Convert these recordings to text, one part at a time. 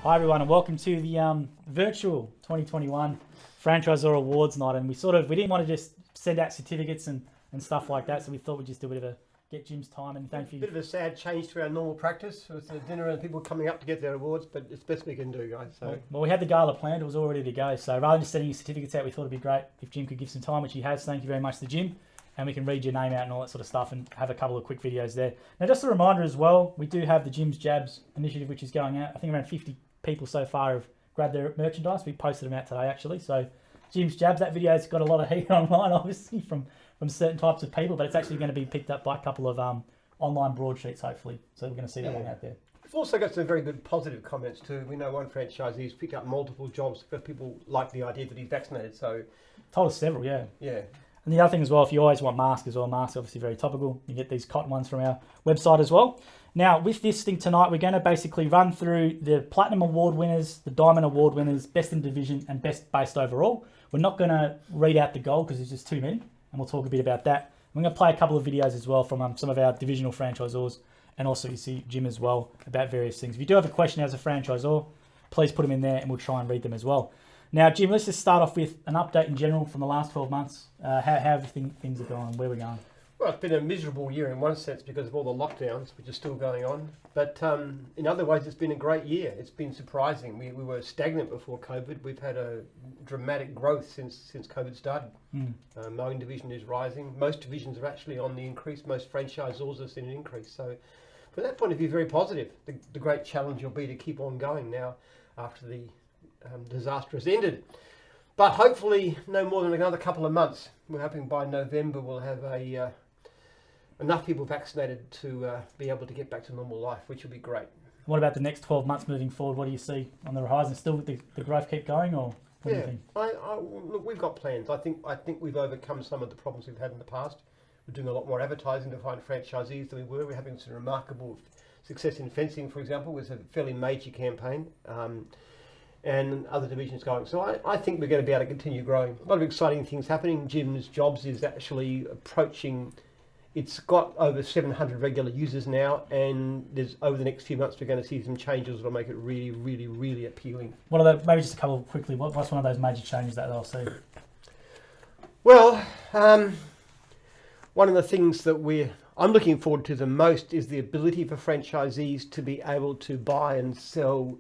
Hi everyone, and welcome to the virtual 2021 Franchisor Awards night. And we didn't want to just send out certificates and stuff like that, so we thought we'd just do a bit of a get Jim's time. And thank you. Bit of a sad change to our normal practice with the dinner and people coming up to get their awards, but it's best we can do, guys. So well, we had the gala planned; it was all ready to go. So rather than just sending your certificates out, we thought it'd be great if Jim could give some time, which he has. Thank you very much to Jim. And we can read your name out and all that sort of stuff and have a couple of quick videos there. Now, just a reminder as well, we do have the Jim's Jabs initiative, which is going out. I think around 50 people so far have grabbed their merchandise. We posted them out today, actually. So Jim's Jabs, that video's got a lot of heat online, obviously, from certain types of people, but it's actually going to be picked up by a couple of online broadsheets, hopefully. So we're going to see that one out there. We've also got some very good positive comments too. We know one franchisee's picked up multiple jobs because people like the idea that he's vaccinated. So Told us several, yeah. Yeah. And the other thing as well, if you always want masks as well, masks are obviously very topical. You get these cotton ones from our website as well. Now, with this thing tonight, we're going to basically run through the Platinum Award winners, the Diamond Award winners, Best in Division, and Best Based Overall. We're not going to read out the gold because there's just too many, and we'll talk a bit about that. We're going to play a couple of videos as well from some of our divisional franchisors, and also you see Jim as well about various things. If you do have a question as a franchisor, please put them in there and we'll try and read them as well. Now, Jim, let's just start off with an update in general from the last 12 months. How things are going, where we're going. Well, it's been a miserable year in one sense because of all the lockdowns, which are still going on. But in other ways, it's been a great year. It's been surprising. We were stagnant before COVID. We've had a dramatic growth since COVID started. Mowing division is rising. Most divisions are actually on the increase. Most franchisors have seen an increase. So from that point of view, very positive. The great challenge will be to keep on going now after the disaster has ended. But hopefully no more than another couple of months. We're hoping by November we'll have enough people vaccinated to be able to get back to normal life, which will be great. What about the next 12 months moving forward? What do you see on the horizon? Still the growth keep going, or what do you think? Look, we've got plans. I think we've overcome some of the problems we've had in the past. We're doing a lot more advertising to find franchisees than we were. We're having some remarkable success in fencing, for example, with a fairly major campaign. And other divisions going. So I think we're going to be able to continue growing. A lot of exciting things happening. Jim's Jobs is actually approaching, it's got over 700 regular users now, and there's over the next few months we're going to see some changes that will make it really, really, really appealing. What are maybe just a couple quickly, what's one of those major changes that they'll see? Well, one of the things that I'm looking forward to the most is the ability for franchisees to be able to buy and sell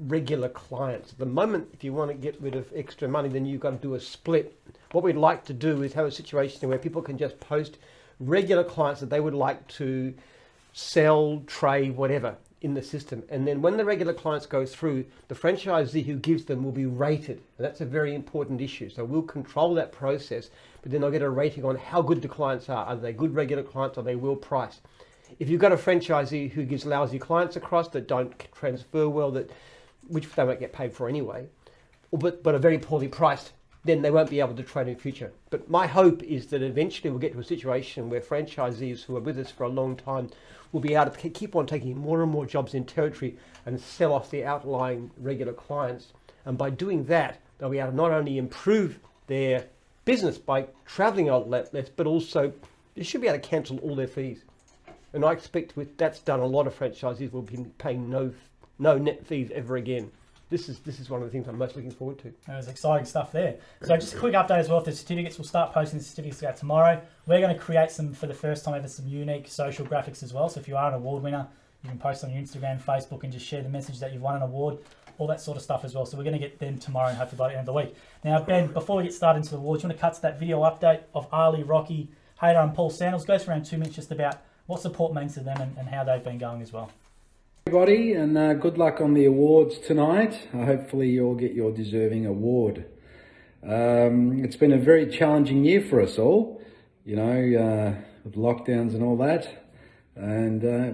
regular clients. At the moment, if you want to get rid of extra money, then you've got to do a split. What we'd like to do is have a situation where people can just post regular clients that they would like to sell, trade, whatever in the system. And then when the regular clients go through, the franchisee who gives them will be rated. And that's a very important issue. So we'll control that process, but then they'll get a rating on how good the clients are. Are they good regular clients? Are they well priced? If you've got a franchisee who gives lousy clients across that don't transfer well, which they won't get paid for anyway, but are very poorly priced, then they won't be able to trade in future. But my hope is that eventually we'll get to a situation where franchisees who are with us for a long time will be able to keep on taking more and more jobs in territory and sell off the outlying regular clients. And by doing that, they'll be able to not only improve their business by traveling a lot less, but also they should be able to cancel all their fees. And I expect with that's done, a lot of franchisees will be paying no net fees ever again. This is one of the things I'm most looking forward to. There's exciting stuff there. So just a quick update as well for the certificates. We'll start posting the certificates out tomorrow. We're going to create for the first time ever, some unique social graphics as well. So if you are an award winner, you can post on your Instagram, Facebook, and just share the message that you've won an award, all that sort of stuff as well. So we're going to get them tomorrow and hopefully by the end of the week. Now, Ben, before we get started into the awards, you want to cut to that video update of Ali, Rocky, Hayder, and Paul Sandals. Goes for around 2 minutes just about what support means to them and how they've been going as well. Everybody, and good luck on the awards tonight. Hopefully you'll get your deserving award. It's been a very challenging year for us all, with lockdowns and all that.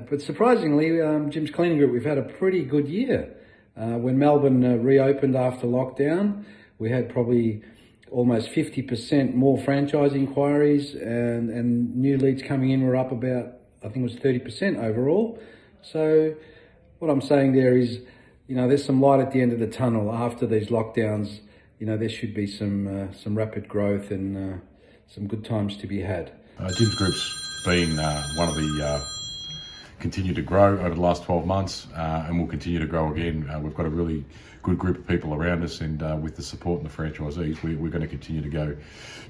But surprisingly, Jim's Cleaning Group, we've had a pretty good year. When Melbourne reopened after lockdown, we had probably almost 50% more franchise inquiries, and new leads coming in were up about, I think it was 30% overall. So what I'm saying there is, there's some light at the end of the tunnel. After these lockdowns, there should be some rapid growth and some good times to be had. Jim's Group's been one of the continued to grow over the last 12 months, and we'll continue to grow again. We've got a really good group of people around us, and with the support and the franchisees, we're going to continue to go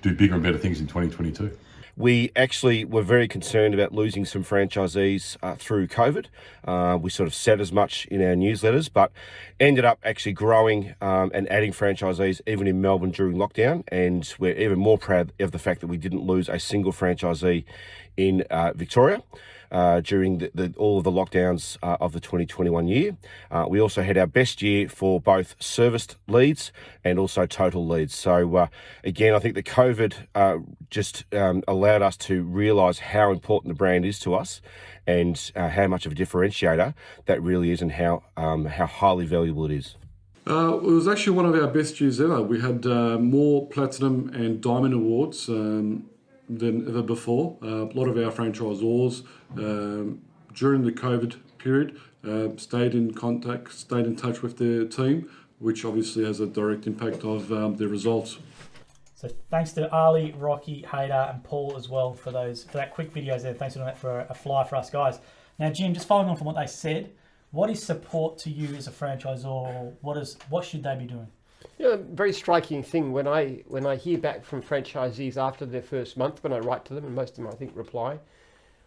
do bigger and better things in 2022. We actually were very concerned about losing some franchisees through COVID. We sort of said as much in our newsletters, but ended up actually growing and adding franchisees even in Melbourne during lockdown. And we're even more proud of the fact that we didn't lose a single franchisee in Victoria during all of the lockdowns of the 2021 year. We also had our best year for both serviced leads and also total leads. So again, I think the COVID just allowed us to realise how important the brand is to us, and how much of a differentiator that really is, and how highly valuable it is. It was actually one of our best years ever. We had more platinum and diamond awards than ever before. A lot of our franchisors during the COVID period stayed in contact, stayed in touch with their team, which obviously has a direct impact of their results. So thanks to Ali, Rocky, Haydar and Paul as well for that quick videos there. Thanks for doing that for a fly for us guys. Now Jim, just following on from what they said, what is support to you as a franchisor, or what should they be doing? You know, very striking thing when I hear back from franchisees after their first month, when I write to them, and most of them I think reply,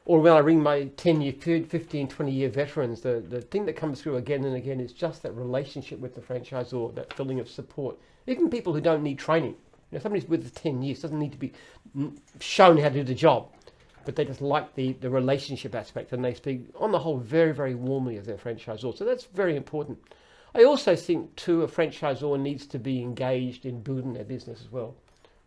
or when I ring my 10-year, 15, 20-year veterans, the thing that comes through again and again is just that relationship with the franchisor, that feeling of support. Even people who don't need training. You know, somebody's with us 10 years doesn't need to be shown how to do the job, but they just like the relationship aspect, and they speak on the whole very, very warmly of their franchisor. So that's very important. I also think too, a franchisor needs to be engaged in building their business as well,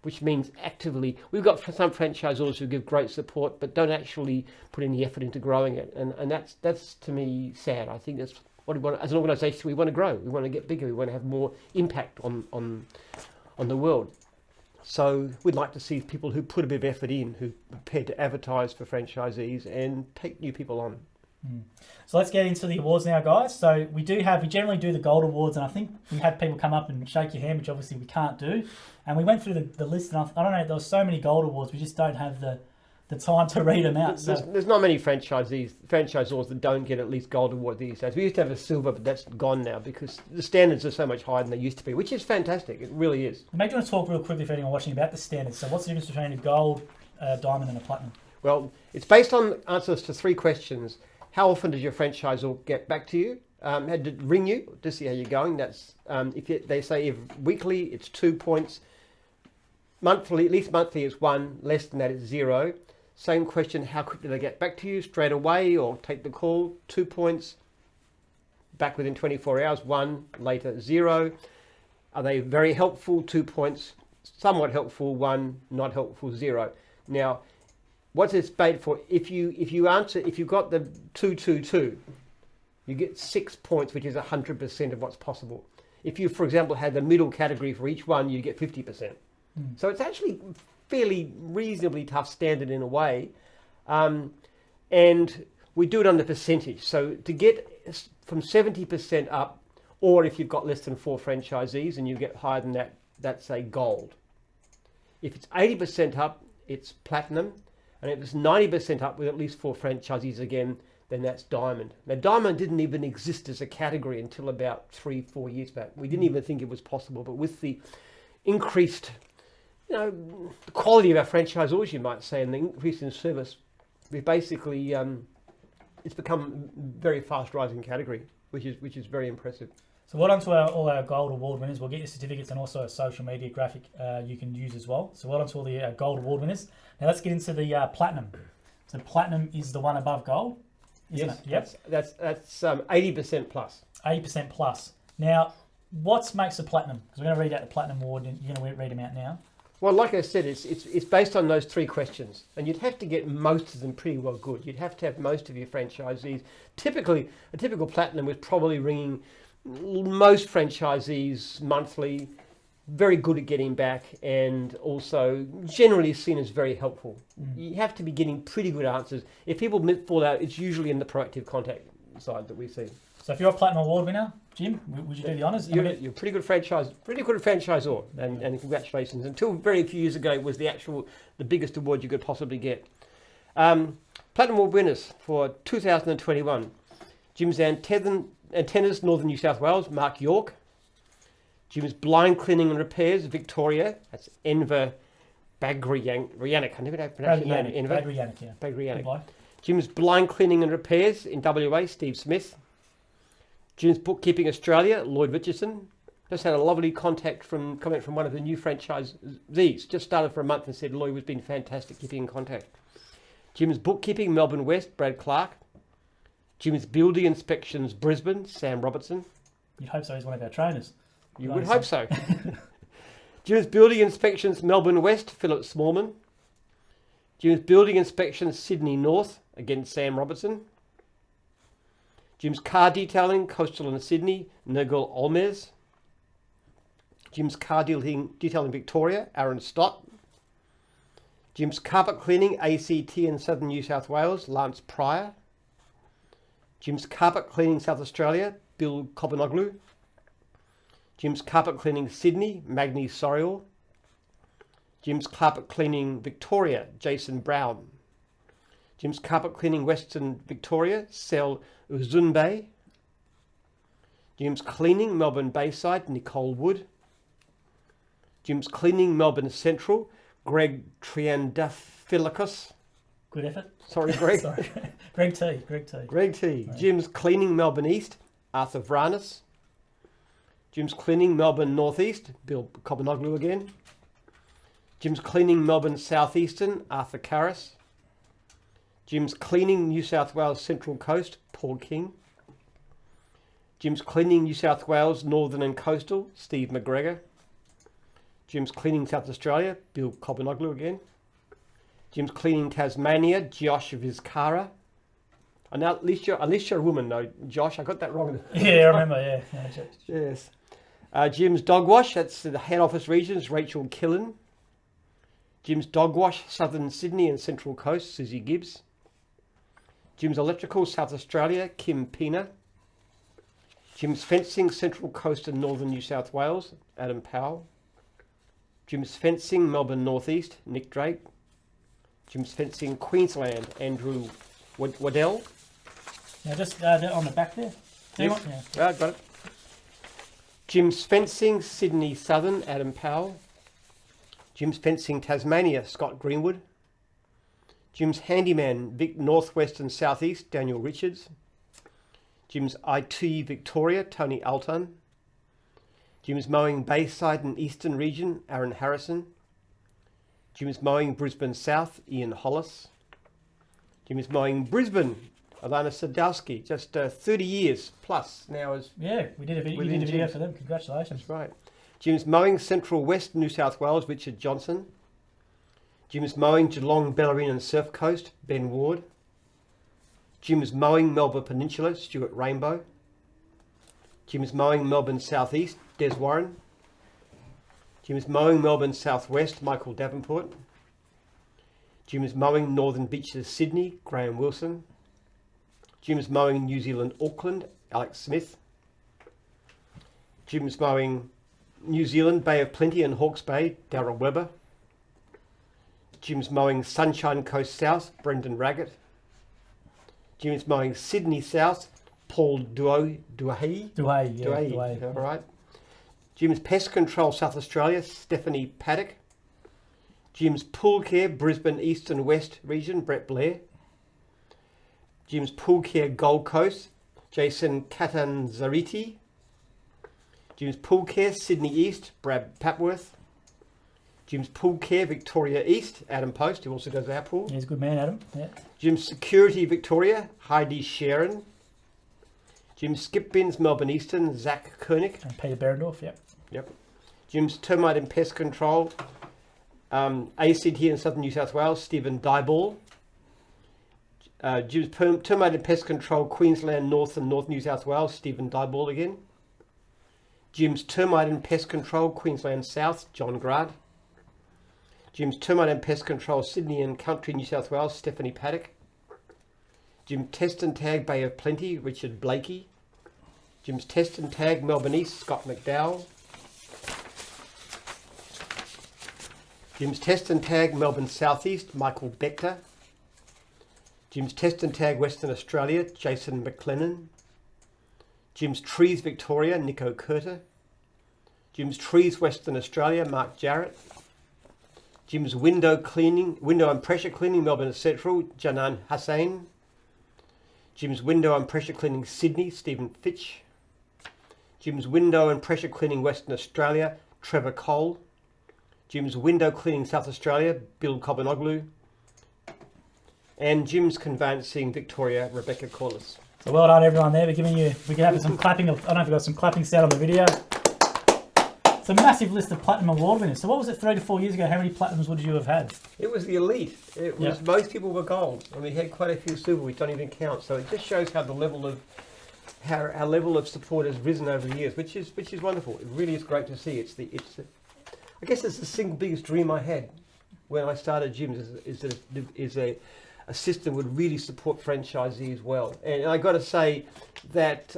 which means actively. We've got some franchisors who give great support but don't actually put any effort into growing it, and that's to me sad. I think that's what we want as an organisation. We want to grow, we want to get bigger, we want to have more impact on the world. So we'd like to see people who put a bit of effort in, who are prepared to advertise for franchisees and take new people on. So let's get into the awards now, guys. So we generally do the gold awards, and I think we had people come up and shake your hand, which obviously we can't do. And we went through the list, and I don't know, there were so many gold awards, we just don't have the time to read them out. There's not many franchisors that don't get at least gold award these days. We used to have a silver, but that's gone now because the standards are so much higher than they used to be, which is fantastic. It really is. Maybe you want to talk real quickly for anyone watching about the standards. So what's the difference between a gold, diamond, and a platinum? Well, it's based on answers to 3 questions. How often does your franchisor get back to you? Had to ring you to see how you're going. That's they say if weekly, it's 2 points. Monthly, at least monthly, is 1. Less than that, it's 0. Same question: how quick do they get back to you? Straight away or take the call? 2 points. Back within 24 hours, 1. Later, 0. Are they very helpful? 2 points. Somewhat helpful, 1. Not helpful, 0. Now, what's it paid for? If you've got the 222, you get 6 points, which is 100% of what's possible. If you, for example, had the middle category for each one, you get 50%. So it's actually fairly reasonably tough standard in a way, and we do it on the percentage. So to get from 70% up, or if you've got less than 4 franchisees and you get higher than that, that's a gold. If it's 80% up, it's platinum. And if it's 90% up with at least 4 franchisees again, then that's diamond. Now, diamond didn't even exist as a category until about 3-4 years back. We didn't even think it was possible. But with the increased, the quality of our franchisors, you might say, and the increase in service, we basically it's become a very fast rising category, which is very impressive. So well done to all our gold award winners. We'll get your certificates and also a social media graphic you can use as well. So well done to all the gold award winners. Now let's get into the platinum. So platinum is the one above gold, isn't it? Yep. That's 80% plus. 80% plus. Now, what makes a platinum? Because we're going to read out the platinum award, and you're going to read them out now. Well, like I said, it's based on those 3 questions, and you'd have to get most of them pretty well good. You'd have to have most of your franchisees. Typically, a typical platinum was probably ringing most franchisees monthly, very good at getting back, and also generally seen as very helpful. You have to be getting pretty good answers. If people fall out, it's usually in the proactive contact side that we see. So if you're a platinum award winner, Jim, would you do the honours? You're a pretty good franchisor, and congratulations. Until very few years ago, it was the biggest award you could possibly get. Platinum Award winners for 2021. Jim's Antennas, Northern New South Wales, Mark York. Jim's Blind Cleaning and Repairs, Victoria, that's Enver Bagrianik. I never know how to pronounce his name. Enver. Bagrianik, yeah. Bagrianik. Goodbye. Jim's Blind Cleaning and Repairs in WA, Steve Smith. Jim's Bookkeeping Australia, Lloyd Richardson. Just had a lovely comment from one of the new franchisees. Just started for a month and said Lloyd was been fantastic keeping in contact. Jim's Bookkeeping, Melbourne West, Brad Clark. Jim's Building Inspections, Brisbane, Sam Robertson. You'd hope so. He's one of our trainers. You would hope so. Jim's Building Inspections, Melbourne West, Philip Smallman. Jim's Building Inspections, Sydney North, again Sam Robertson. Jim's Car Detailing, Coastal and Sydney, Nigel Olmes. Jim's Car Detailing Victoria, Aaron Stott. Jim's Carpet Cleaning, ACT in Southern New South Wales, Lance Pryor. Jim's Carpet Cleaning South Australia, Bill Kobanoglu. Jim's Carpet Cleaning Sydney, Magni Sorial. Jim's Carpet Cleaning Victoria, Jason Brown. Jim's Carpet Cleaning Western Victoria, Sel Uzunbe. Jim's Cleaning Melbourne Bayside, Nicole Wood. Jim's Cleaning Melbourne Central, Greg Triandafilakos. Good effort. Sorry, Greg. Sorry. Greg T. Greg T. Right. Jim's Cleaning Melbourne East, Arthur Vranis. Jim's Cleaning Melbourne Northeast, Bill Kobanoglu again. Jim's Cleaning Melbourne Southeastern, Arthur Karras. Jim's Cleaning New South Wales Central Coast, Paul King. Jim's Cleaning New South Wales Northern and Coastal, Steve McGregor. Jim's Cleaning South Australia, Bill Kobanoglu again. Jim's Cleaning Tasmania, Josh Vizcara. And now, at least you're a woman, though, Josh. I got that wrong. Yeah, I remember, yeah. Yes. Jim's Dog Wash, that's the head office regions, Rachel Killen. Jim's Dog Wash, Southern Sydney and Central Coast, Susie Gibbs. Jim's Electrical, South Australia, Kim Pina. Jim's Fencing, Central Coast and Northern New South Wales, Adam Powell. Jim's Fencing, Melbourne Northeast, Nick Drake. Jim's Fencing, Queensland, Andrew Waddell. Now just on the back there. Yep. Yeah, got it. Jim's Fencing, Sydney Southern, Adam Powell. Jim's Fencing, Tasmania, Scott Greenwood. Jim's Handyman, Vic Northwest and Southeast, Daniel Richards. Jim's IT Victoria, Tony Alton. Jim's Mowing Bayside and Eastern Region, Aaron Harrison. Jim's Mowing Brisbane South, Ian Hollis. Jim's Mowing Brisbane, Alana Sadowski, just 30 years plus now as... Yeah, we did a video for them. Congratulations. That's right. Jim's Mowing Central West, New South Wales, Richard Johnson. Jim's Mowing Geelong, Bellarine and Surf Coast, Ben Ward. Jim's Mowing Melbourne Peninsula, Stuart Rainbow. Jim's Mowing Melbourne South East, Des Warren. Jim's Mowing Melbourne South West, Michael Davenport. Jim's Mowing Northern Beaches, Sydney, Graham Wilson. Jim's Mowing New Zealand, Auckland, Alex Smith. Jim's Mowing New Zealand, Bay of Plenty and Hawke's Bay, Darryl Webber. Jim's Mowing Sunshine Coast South, Brendan Raggett. Jim's Mowing Sydney South, Paul Duhay. All right. Jim's Pest Control South Australia, Stephanie Paddock. Jim's Pool Care Brisbane East and West Region, Brett Blair. Jim's Pool Care Gold Coast, Jason Catanzariti. Jim's Pool Care Sydney East, Brad Papworth. Jim's Pool Care Victoria East, Adam Post, who also does our pool. He's a good man, Adam. Yeah. Jim's Security Victoria, Heidi Sharon. Jim's Skip Bins Melbourne Eastern, Zach Koenig. And Peter Berendorf, Yep. Jim's Termite and Pest Control, ACT in Southern New South Wales, Stephen Dyball. Jim's Termite and Pest Control, Queensland North and North New South Wales, Stephen Dyball again. Jim's Termite and Pest Control, Queensland South, John Grad. Jim's Termite and Pest Control, Sydney and Country New South Wales, Stephanie Paddock. Jim Test and Tag Bay of Plenty, Richard Blakey. Jim's Test and Tag Melbourne East, Scott McDowell. Jim's Test and Tag Melbourne Southeast, Michael Bechter. Jim's Test and Tag Western Australia, Jason McLennan. Jim's Trees Victoria, Nico Curter. Jim's Trees Western Australia, Mark Jarrett. Jim's Window and Pressure Cleaning, Melbourne Central, Janan Hussain. Jim's Window and Pressure Cleaning, Sydney, Stephen Fitch. Jim's Window and Pressure Cleaning, Western Australia, Trevor Cole. Jim's Window Cleaning, South Australia, Bill Cobanoglu. And Jim's Conveyancing, Victoria, Rebecca Corliss. So well done, everyone there. We can have some clapping. I don't know if we've got some clapping sound on the video. It's a massive list of Platinum Award winners. So what was it 3 to 4 years ago? How many Platinums would you have had? It was the elite. It was most people were gold, and we had quite a few silver, which don't even count. So it just shows how our level of support has risen over the years, which is wonderful. It really is great to see. I guess it's the single biggest dream I had when I started gyms is a system would really support franchisees well. And I got to say that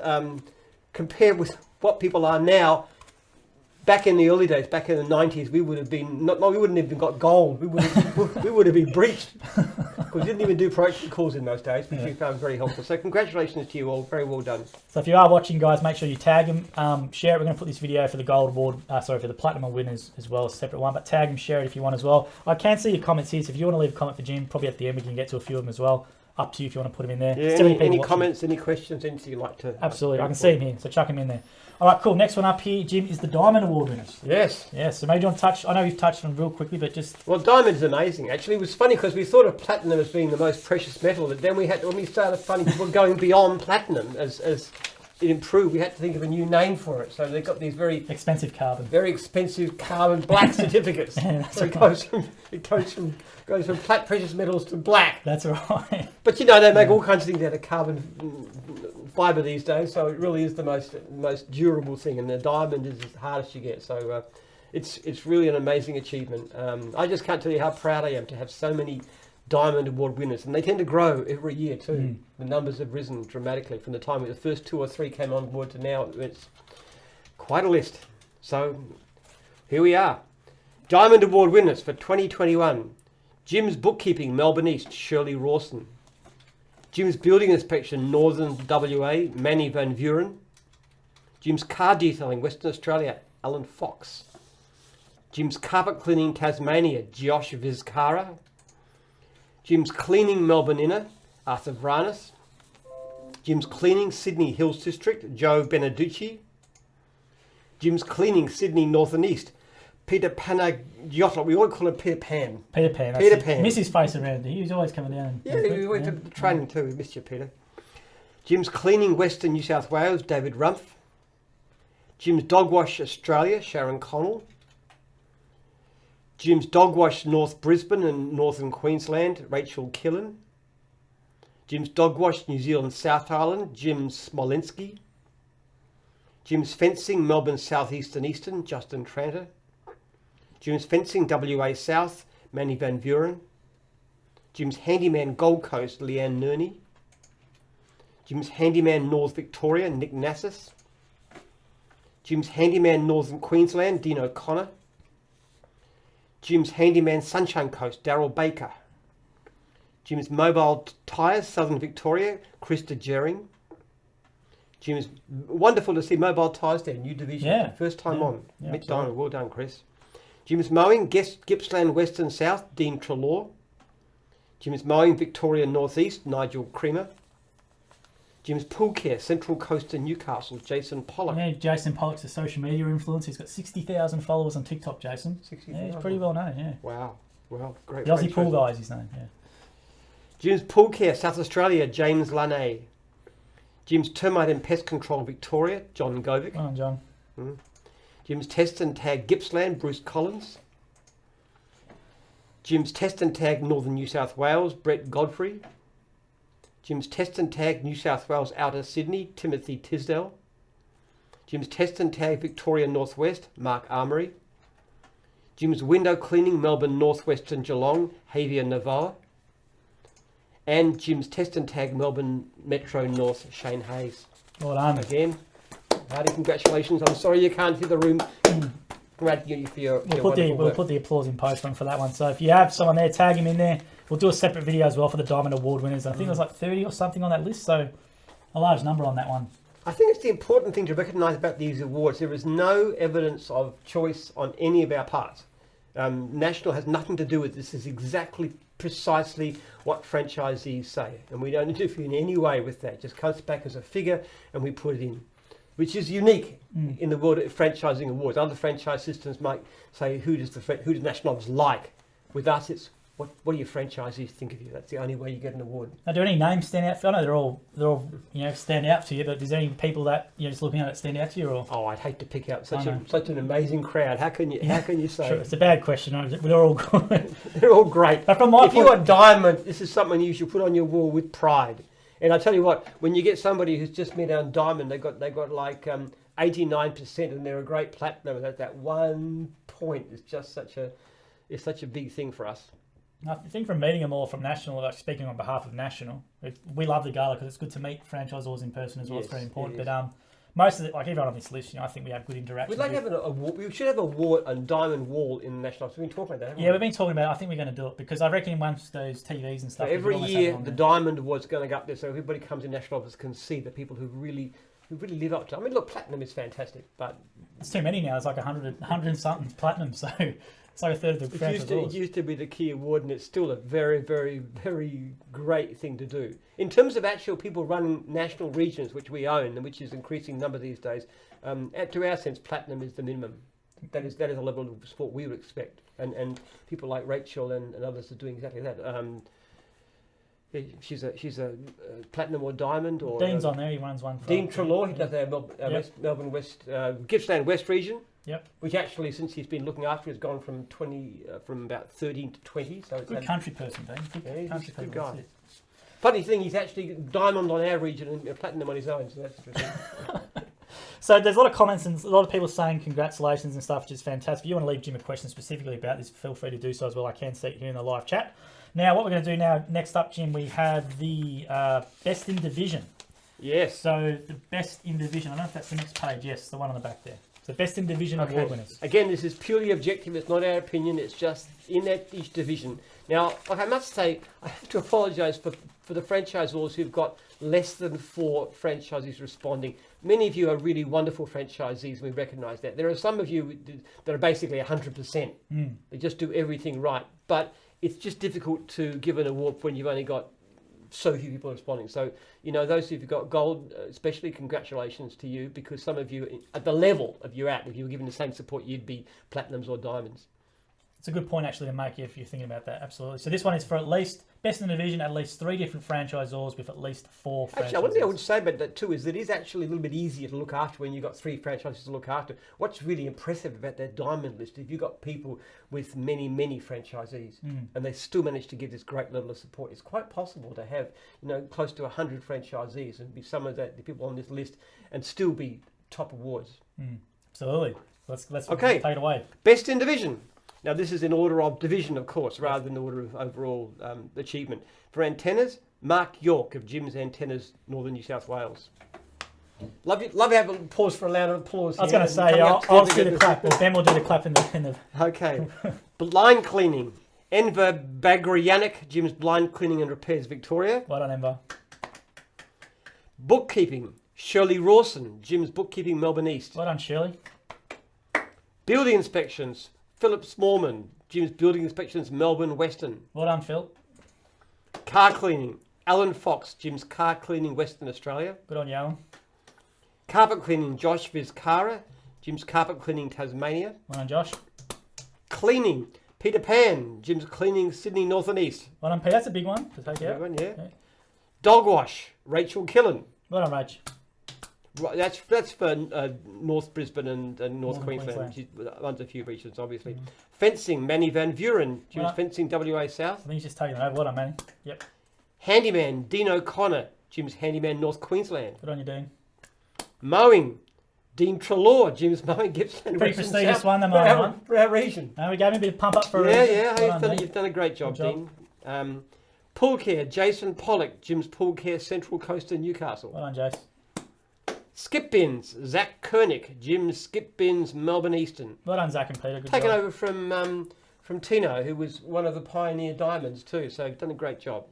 compared with what people are now. Back in the early days, back in the 90s, we would have been we wouldn't have even got gold. We would have been breached because we didn't even do protection calls in those days, which we found very helpful. So congratulations to you all, very well done. So if you are watching, guys, make sure you tag them, share it. We're going to put this video for the gold award, for the platinum winners as well, a separate one. But tag them, share it if you want as well. I can see your comments here, so if you want to leave a comment for Jim, probably at the end we can get to a few of them as well. Up to you if you want to put them in there. Yeah, any comments, any questions, anything you'd like to? Absolutely, I can see them here, so chuck them in there. All right, cool. Next one up here, Jim, is the Diamond Award winners. Yes. Yes, so maybe you want to touch, I know you've touched on them real quickly, but just... Well, Diamond is amazing. Actually, it was funny because we thought of platinum as being the most precious metal, but then when we started finding people going beyond platinum as it improved, we had to think of a new name for it. So they got these very expensive carbon black certificates. Yeah, so it goes from precious metals to black. That's right. But they make all kinds of things out of carbon fibre these days, so it really is the most durable thing, and the diamond is the hardest you get. So it's really an amazing achievement. I just can't tell you how proud I am to have so many Diamond Award winners, and they tend to grow every year too. The numbers have risen dramatically from the time the first 2 or 3 came on board to now. It's quite a list. So here we are. Diamond Award winners for 2021. Jim's Bookkeeping, Melbourne East, Shirley Rawson. Jim's Building Inspection, Northern WA, Manny Van Vuren. Jim's Car Detailing, Western Australia, Alan Fox. Jim's Carpet Cleaning, Tasmania, Josh Vizcara. Jim's Cleaning, Melbourne Inner, Arthur Vranis. Jim's Cleaning, Sydney Hills District, Joe Beneducci. Jim's Cleaning, Sydney North and East, Peter Panagiotta. We all call him Peter Pan. Peter Pan. Peter Pan. Miss his face around. He was always coming down. Yeah, we went to training too. We missed you, Peter. Jim's Cleaning, Western New South Wales, David Rumpf. Jim's Dog Wash Australia, Sharon Connell. Jim's Dog Wash North Brisbane and Northern Queensland, Rachel Killen. Jim's Dog Wash New Zealand South Island, Jim Smolinski. Jim's Fencing Melbourne South East and Eastern, Justin Tranter. Jim's Fencing WA South, Manny Van Vuren. Jim's Handyman Gold Coast, Leanne Nerney. Jim's Handyman North Victoria, Nick Nassis. Jim's Handyman Northern Queensland, Dean O'Connor. Jim's Handyman Sunshine Coast, Daryl Baker. Jim's Mobile Tyres, Southern Victoria, Krista Jering. Jim's wonderful to see Mobile Tyres there, new division, first time on. Mick Diner, well done, Chris. Jim's Mowing, Gippsland Western South, Dean Trelaw. Jim's Mowing, Victoria North East, Nigel Creamer. Jim's Pool Care, Central Coast and Newcastle, Jason Pollock. Yeah, Jason Pollock's a social media influencer. He's got 60,000 followers on TikTok, Jason. 60,000. Yeah, he's pretty well known, yeah. Wow, well, great. The Aussie Pool Guy is his name, yeah. Jim's Pool Care, South Australia, James Lanay. Jim's Termite and Pest Control, Victoria, John Govic. Well done, John. Jim's Test and Tag, Gippsland, Bruce Collins. Jim's Test and Tag, Northern New South Wales, Brett Godfrey. Jim's Test and Tag, New South Wales, Outer Sydney, Timothy Tisdale. Jim's Test and Tag, Victoria Northwest, Mark Armory. Jim's Window Cleaning, Melbourne Northwest and Geelong, Javier Navarro. And Jim's Test and Tag, Melbourne Metro North, Shane Hayes. Well done. Again, hearty congratulations. I'm sorry you can't see the room. We'll put the applause in post on for that one. So if you have someone there, tag him in there. we'll do a separate video as well for the Diamond Award winners. I think there's like 30 or something on that list, so a large number on that one. I think it's the important thing to recognise about these awards. There is no evidence of choice on any of our parts. National has nothing to do with this. This is exactly precisely what franchisees say, and we don't interfere in any way with that. It just comes back as a figure and we put it in, which is unique in the world of franchising awards. Other franchise systems might say, who does National Office like? With us, it's what do your franchisees think of you? That's the only way you get an award. Now, do any names stand out for you? I know they're all stand out to you, but is there any people that you're just looking at that stand out to you? Or Oh, I'd hate to pick out such an amazing crowd. How can you say? sure, it's a bad question. They're all good. They're all great. But from my If you're a diamond, this is something you should put on your wall with pride. And I tell you what, when you get somebody who's just been on diamond, they got like 89%, and they're a great platinum. That 1 point is just such a big thing for us. I think from meeting them all from National, like speaking on behalf of National, we love the gala because it's good to meet franchisors in person as well. Yes, it's very important. it is. But most of it, like everyone on this list, I think we have good interaction. We'd like to have an award. We should have a award, a diamond wall in the National Office. We've been talking about that, haven't we? We've been talking about it. I think we're going to do it because I reckon once those TVs and So stuff. we could every almost have year, it on the there. diamond award's going to go up there, so everybody comes in National Office can see the people who really live up to it. I mean, look, platinum is fantastic, but It's too many now. It's like 100 and something platinum. So it's like a third of the it used to be the key award, and it's still a very, very, very great thing to do. In terms of actual people running national regions, which we own, and which is increasing number these days, to our sense, platinum is the minimum. That is a level of support we would expect, and people like Rachel and others are doing exactly that. She's a platinum or diamond, or Dean's on there. He runs one. For Dean Trelaw. He does our Melbourne West, Gippsland West region. Yep. Which actually, since he's been looking after, has gone from from about 13 to 20. So it's Good country person, Dean. he's Country a good person, guy. that's it. Funny thing, he's actually diamond on our region and platinum on his own. So that's interesting. So there's a lot of comments and a lot of people saying congratulations and stuff, which is fantastic. If you want to leave Jim a question specifically about this, feel free to do so as well. I can see it here in the live chat. Now, what we're going to do now, next up, Jim, we have the best in division. Yes. So the best in division. I don't know if that's the next page. Yes, the one on the back there. So best in division award winners. Again, this is purely objective. It's not our opinion. It's just in each division. Now, like I must say, I have to apologise for the franchisors who've got less than 4 franchisees responding. Many of you are really wonderful franchisees. We recognise that. There are some of you that are basically 100%. They just do everything right. But it's just difficult to give an award when you've only got so few people responding. So, those who've got gold, especially congratulations to you, because some of you, at the level of you're at, if you were given the same support, you'd be platinums or diamonds. It's a good point actually to make if you're thinking about that. Absolutely. So this one is for at least best in the division, at least 3 different franchisors with at least 4 franchises. Actually, one thing I would say about that too is that it is actually a little bit easier to look after when you've got 3 franchises to look after. What's really impressive about that diamond list, if you've got people with many, many franchisees and they still manage to give this great level of support, it's quite possible to have, close to 100 franchisees and be some of the people on this list and still be top awards. Absolutely. Let's Okay. take it away. Best in division. Now, this is in order of division, of course, rather than order of overall achievement. For antennas, Mark York of Jim's Antennas, Northern New South Wales. Love to have a pause for a loud applause. I was going to say, I'll do the clap. Well, Ben will do the clap in the... Okay. Blind cleaning. Enver Bagrianic, Jim's Blind Cleaning and Repairs, Victoria. Well done, Ember. Bookkeeping. Shirley Rawson, Jim's Bookkeeping, Melbourne East. Well done, Shirley. Building inspections. Philip Smallman, Jim's Building Inspections, Melbourne Western. Well done, Phil. Car cleaning. Alan Fox, Jim's Car Cleaning, Western Australia. Good on you, Alan. Carpet cleaning. Josh Vizcara, Jim's Carpet Cleaning, Tasmania. Well done, Josh. Cleaning. Peter Pan, Jim's Cleaning, Sydney North and East. Well done, Pete. That's a big one to take out. Good one, yeah. Okay. Dog wash. Rachel Killen. Well done, Rach. Right, that's for North Brisbane and North Northern Queensland. She runs a few regions, obviously. Fencing, Manny Van Vuren, Jim's Well, Fencing, WA South. I think he's just taking it over. Well done, Manny. Yep. Handyman, Dean O'Connor, Jim's Handyman, North Queensland. Good on you, Dean. Mowing, Dean Trelaw, Jim's Mowing, Gippsland. Pretty Western prestigious South. one, the mowing one. For our region. We gave him a bit of pump up for You've done a great job, Good job. Dean. Pool Care, Jason Pollock, Jim's Pool Care, Central Coast and Newcastle. Well done, Jace. Skip Bins, Zach Koenig, Jim's Skip Bins, Melbourne Eastern. Well done, Zach and Peter. Good Taken job. over from from Tino, who was one of the pioneer diamonds too, so done a great job.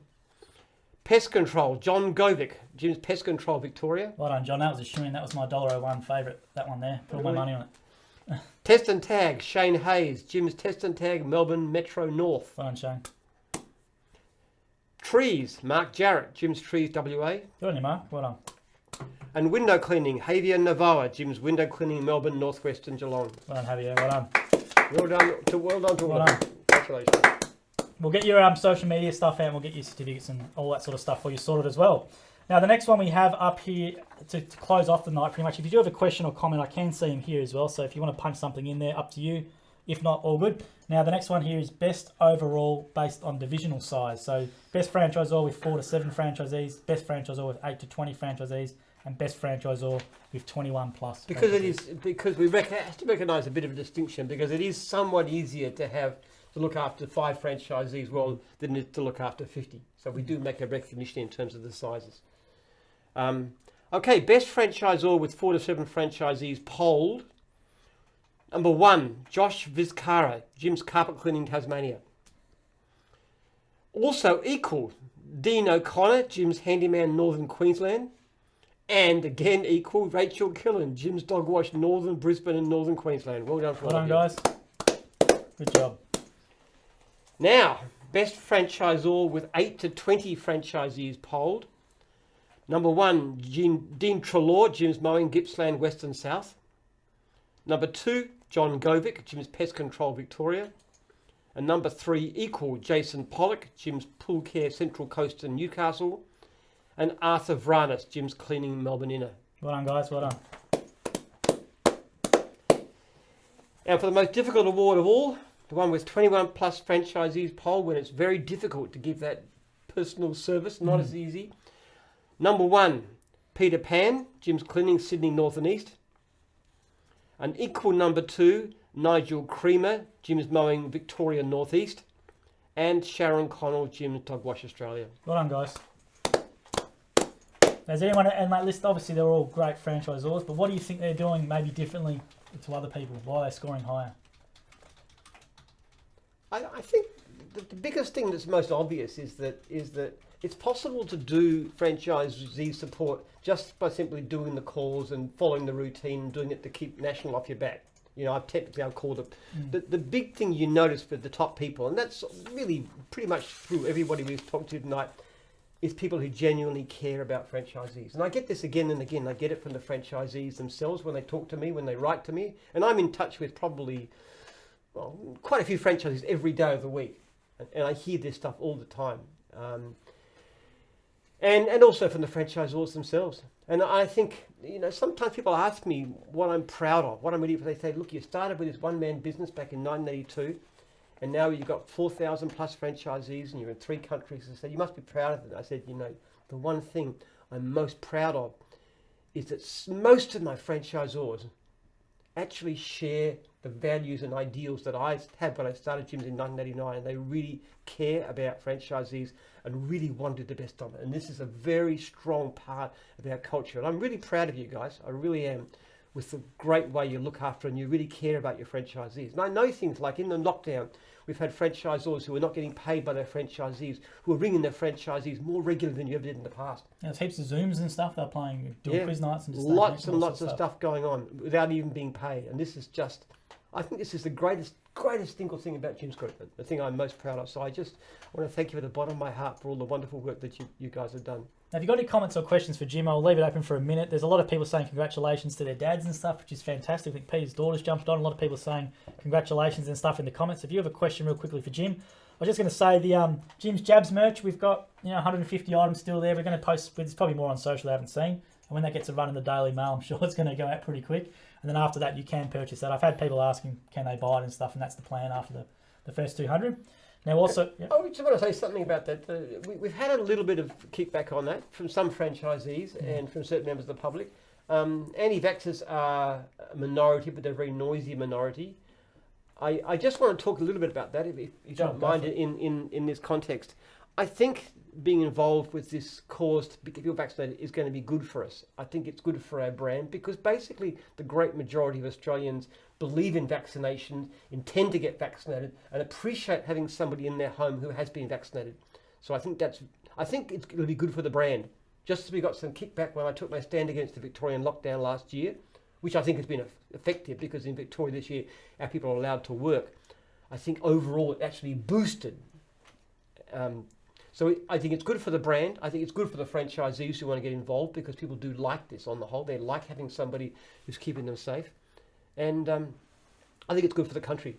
Pest Control, John Govic, Jim's Pest Control, Victoria. Well done, John. That was a shoo-in. That was my $1.01 favourite. That one there. Put all my money on it. Test and Tag, Shane Hayes, Jim's Test and Tag, Melbourne Metro North. Well done, Shane. Trees, Mark Jarrett, Jim's Trees WA. Good on you, Mark. Well done. And Window Cleaning, Javier Navarra, Jim's Window Cleaning, Melbourne, Northwest and Geelong. Well done, Javier. Well done. Well done to all Well of them. done. Congratulations. We'll get your social media stuff out and we'll get your certificates and all that sort of stuff for you sorted as well. Now, the next one we have up here to close off the night pretty much. If you do have a question or comment, I can see them here as well. So if you want to punch something in there, up to you. If not, all good. Now, the next one here is best overall based on divisional size. So best franchisor with 4 to 7 franchisees, best franchisor with 8 to 20 franchisees, and best franchisor with 21 plus. Because we have to recognise a bit of a distinction, because it is somewhat easier to look after 5 franchisees than it is to look after 50. So we do make a recognition in terms of the sizes. Okay, best franchisor with 4 to 7 franchisees polled. Number 1, Josh Vizcara, Jim's Carpet Cleaning, Tasmania. Also equal, Dean O'Connor, Jim's Handyman, Northern Queensland. And again equal, Rachel Killen, Jim's Dog Wash, Northern Brisbane and Northern Queensland. Well done for all of you. Well done, guys. Good job. Now, best franchisor with 8 to 20 franchisees polled. Number 1, Dean Trelaw, Jim's Mowing, Gippsland, Western South. Number 2, John Govic, Jim's Pest Control, Victoria. And number 3, equal, Jason Pollock, Jim's Pool Care, Central Coast and Newcastle. And Arthur Vranis, Jim's Cleaning, Melbourne Inner. Well done, guys. Well done. And for the most difficult award of all, the one with 21 plus franchisees poll, when it's very difficult to give that personal service, not as easy. Number 1, Peter Pan, Jim's Cleaning, Sydney North and East. And equal number 2, Nigel Creamer, Jim's Mowing, Victoria North East. And Sharon Connell, Jim's Dog Wash, Australia. Well done, guys. Has anyone in that list? Obviously, they're all great franchisors, but what do you think they're doing maybe differently to other people? Why are they scoring higher? I think the biggest thing that's most obvious is that it's possible to do franchisee support just by simply doing the calls and following the routine and doing it to keep national off your back. You know, I've called it. The big thing you notice for the top people, and that's really pretty much through everybody we've talked to tonight, is people who genuinely care about franchisees. And I get this again and again. I get it from the franchisees themselves when they talk to me, when they write to me. And I'm in touch with probably quite a few franchisees every day of the week. And I hear this stuff all the time. And also from the franchisors themselves. And I think, you know, sometimes people ask me what I'm proud of, what I'm really, they say, look, you started with this one-man business back in 1982, and now you've got 4,000 plus franchisees and you're in 3 countries. I said, you must be proud of it. I said, you know, the one thing I'm most proud of is that most of my franchisors actually share the values and ideals that I had when I started gyms in 1989. They really care about franchisees and really wanted the best of it. And this is a very strong part of our culture. And I'm really proud of you guys. I really am, with the great way you look after and you really care about your franchisees. And I know things like in the lockdown, we've had franchisors who are not getting paid by their franchisees, who are ringing their franchisees more regularly than you ever did in the past. Yeah, there's heaps of Zooms and stuff. They're doing quiz nights and just lots and lots of stuff going on without even being paid. And this is just, I think this is the greatest single thing about Jim's Group, the thing I'm most proud of. So I just want to thank you from the bottom of my heart for all the wonderful work that you guys have done. Now, if you've got any comments or questions for Jim, I'll leave it open for a minute. There's a lot of people saying congratulations to their dads and stuff, which is fantastic. I think Peter's daughter's jumped on. A lot of people saying congratulations and stuff in the comments. If you have a question real quickly for Jim, I was just going to say the Jim's Jabs merch, we've got 150 items still there. We're going to post, there's probably more on social I haven't seen. And when that gets a run in the Daily Mail, I'm sure it's going to go out pretty quick. And then after that, you can purchase that. I've had people asking, can they buy it and stuff, and that's the plan after the first 200. Now also... Yeah. I just want to say something about that. We've had a little bit of kickback on that from some franchisees and from certain members of the public. Anti-vaxxers are a minority, but they're a very noisy minority. I just want to talk a little bit about that, if you don't mind, in this context. I think being involved with this cause to get people vaccinated is going to be good for us. I think it's good for our brand because basically the great majority of Australians believe in vaccination, intend to get vaccinated, and appreciate having somebody in their home who has been vaccinated. So I think it's going to be good for the brand. Just as we got some kickback when I took my stand against the Victorian lockdown last year, which I think has been effective because in Victoria this year our people are allowed to work. I think overall it actually boosted. So I think it's good for the brand. I think it's good for the franchisees who want to get involved because people do like this on the whole. They like having somebody who's keeping them safe. And I think it's good for the country.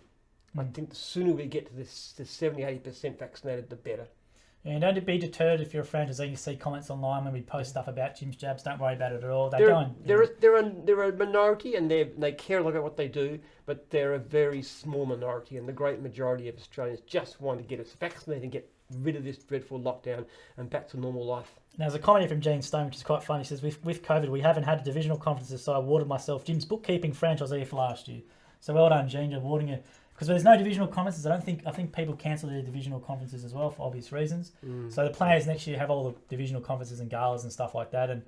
I think the sooner we get to this 70-80% vaccinated, the better. And don't be deterred if you're a franchisee. You see comments online when we post stuff about Jim's Jabs. Don't worry about it at all. They're a minority, and they care a lot about what they do, but they're a very small minority, and the great majority of Australians just want to get us vaccinated and get rid of this dreadful lockdown and back to normal life. Now, there's a comment here from Gene Stone, which is quite funny. He says, with COVID, we haven't had divisional conferences, so I awarded myself Jim's bookkeeping franchisee for last year. So well done, Gene, awarding it. Because there's no divisional conferences, I think people cancel their divisional conferences as well for obvious reasons. So the players next year have all the divisional conferences and galas and stuff like that. And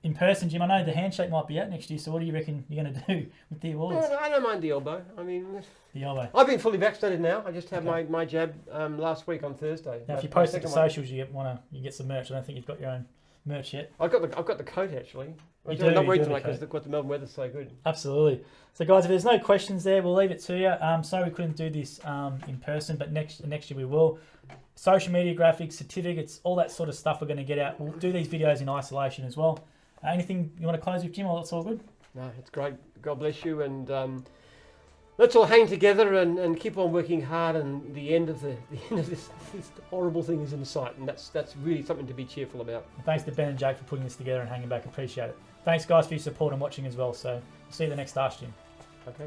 in person, Jim, I know the handshake might be out next year, so what do you reckon you're going to do with the awards? No, I don't mind the elbow. I mean, the elbow. I've been fully vaccinated now. I just had my jab last week on Thursday. Now, if you post it to socials, you get some merch. I don't think you've got your own merch yet. I've got the coat actually. I'm not wearing tonight because the Melbourne weather's so good. Absolutely. So guys, if there's no questions there, we'll leave it to you. Sorry we couldn't do this in person, but next year we will. Social media graphics, certificates, all that sort of stuff we're going to get out. We'll do these videos in isolation as well. Anything you want to close with, Jim, or that's all good? No, it's great. God bless you, and let's all hang together and keep on working hard. And the end of this horrible thing is in sight, and that's really something to be cheerful about. And thanks to Ben and Jake for putting this together and hanging back. Appreciate it. Thanks, guys, for your support and watching as well. So see you the next Ask Jim. Okay.